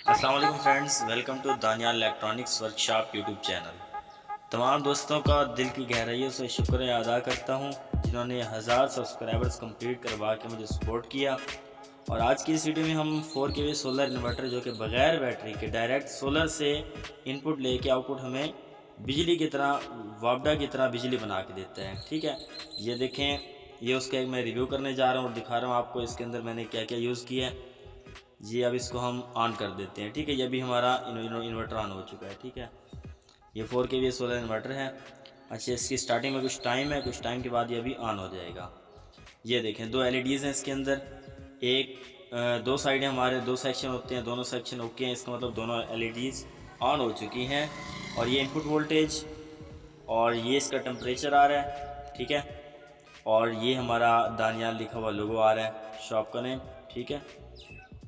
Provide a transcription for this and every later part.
अस्सलाम वालेकुम friends, welcome to Daniyal electronics workshop YouTube channel. तमाम दोस्तों का दिल की गहराइयों से शुक्र अदा करता हूं जिन्होंने 1000 सब्सक्राइबर्स कंप्लीट करवा के मुझे सपोर्ट किया। और आज की इस वीडियो में हम 4 kW सोलर इन्वर्टर जो कि बग़ैर बैटरी के डायरेक्ट सोलर से इनपुट लेके आउटपुट हमें बिजली की तरह वापडा की तरह बिजली बना के देता है। ठीक है, ये देखें, ये उसका एक मैं रिव्यू करने जा रहा हूँ और दिखा रहा हूँ आपको इसके अंदर मैंने क्या क्या यूज़ किया है। जी, अब इसको हम ऑन कर देते हैं। ठीक है, ये भी हमारा इन्वर्टर ऑन हो चुका है। ठीक है, ये 4 kW सोलर इन्वर्टर है। अच्छा, इसकी स्टार्टिंग में कुछ टाइम है, कुछ टाइम के बाद ये भी ऑन हो जाएगा। ये देखें, 2 LEDs हैं इसके अंदर। एक दो साइडें हमारे 2 सेक्शन होते हैं, दोनों सेक्शन ओके हैं, इसका मतलब दोनों LEDs ऑन हो चुकी हैं। और ये इनपुट वोल्टेज और ये इसका टेम्परेचर आ रहा है। ठीक है, और ये हमारा दानियाल लिखा हुआ लोगो आ रहा है, शॉप का नेम। ठीक है,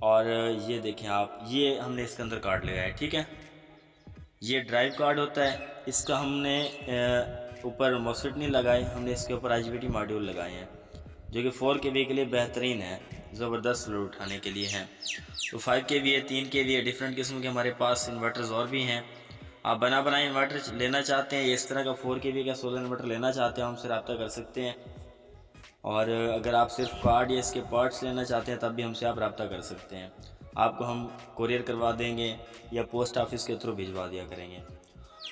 और ये देखें आप, ये हमने इसके अंदर कार्ड लगाया है। ठीक है, ये ड्राइव कार्ड होता है। इसका हमने ऊपर मॉस्फेट नहीं लगाए, हमने इसके ऊपर IGBT मॉड्यूल लगाए हैं जो कि 4 kW के लिए बेहतरीन है, ज़बरदस्त लोड उठाने के लिए हैं। तो 5 kW है, 3 kW है, डिफरेंट किस्म के हमारे पास इन्वर्टर्स और भी हैं। आप बना बनाए इन्वर्टर लेना चाहते हैं, इस तरह का 4 kW का सोलर इन्वर्टर लेना चाहते हैं, हमसे रब्ता कर सकते हैं। और अगर आप सिर्फ कार्ड या इसके पार्ट्स लेना चाहते हैं तब भी हमसे आप रब्ता कर सकते हैं। आपको हम कोरियर करवा देंगे या पोस्ट ऑफिस के थ्रू भिजवा दिया करेंगे।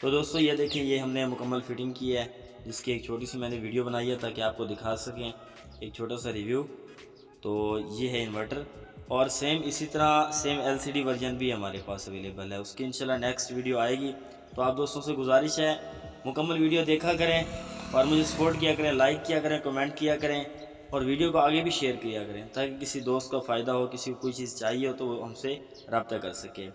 तो दोस्तों, ये देखें, ये हमने मुकम्मल फिटिंग की है, जिसकी एक छोटी सी मैंने वीडियो बनाई है ताकि आपको दिखा सकें, एक छोटा सा रिव्यू। तो ये है इन्वर्टर, और सेम इसी तरह सेम LCD वर्जन भी हमारे पास अवेलेबल है। उसकी इंशाल्लाह नेक्स्ट वीडियो आएगी। तो आप दोस्तों से गुजारिश है, मुकम्मल वीडियो देखा करें और मुझे सपोर्ट किया करें, लाइक किया करें, कमेंट किया करें और वीडियो को आगे भी शेयर किया करें ताकि किसी दोस्त का फ़ायदा हो, किसी को कोई चीज़ चाहिए हो तो वो हमसे रब्ता कर सके।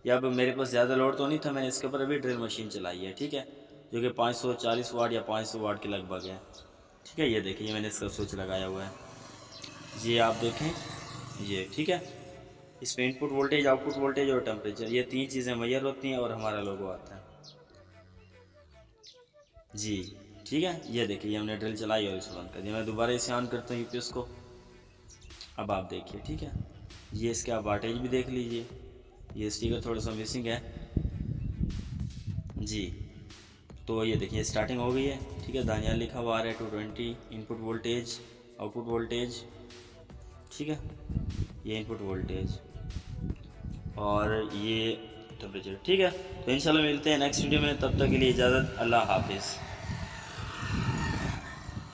या अब मेरे पास ज़्यादा लोड तो नहीं था, मैंने इसके ऊपर अभी ड्रिल मशीन चलाई है। ठीक है, जो कि 540 वाट या 500 वाट के लगभग है। ठीक है, ये देखिए, मैंने इसका स्विच लगाया हुआ है, ये आप देखें, ये ठीक है। इसमें इनपुट वोल्टेज, आउटपुट वोल्टेज और टेम्परेचर, ये 3 चीज़ें मैयर होती हैं और हमारा लोगो आता है। जी ठीक है, ये देखिए, ये हमने ड्रिल चलाई और इसे बंद कर दिया। मैं दोबारा इसे ऑन करता हूँ UPS को। अब आप देखिए, ठीक है, ये इसके आप वाटेज भी देख लीजिए, ये स्टिकर थोड़ा सा मिसिंग है। जी, तो ये देखिए स्टार्टिंग हो गई है। ठीक है, दानियाल लिखा हुआ आ रहा है, 220 इनपुट वोल्टेज, आउटपुट वोल्टेज। ठीक है, ये इनपुट वोल्टेज और ये टेम्परेचर। ठीक है, तो इंशाल्लाह मिलते हैं नेक्स्ट वीडियो में, तब तक के लिए इजाज़त, अल्लाह हाफिज़।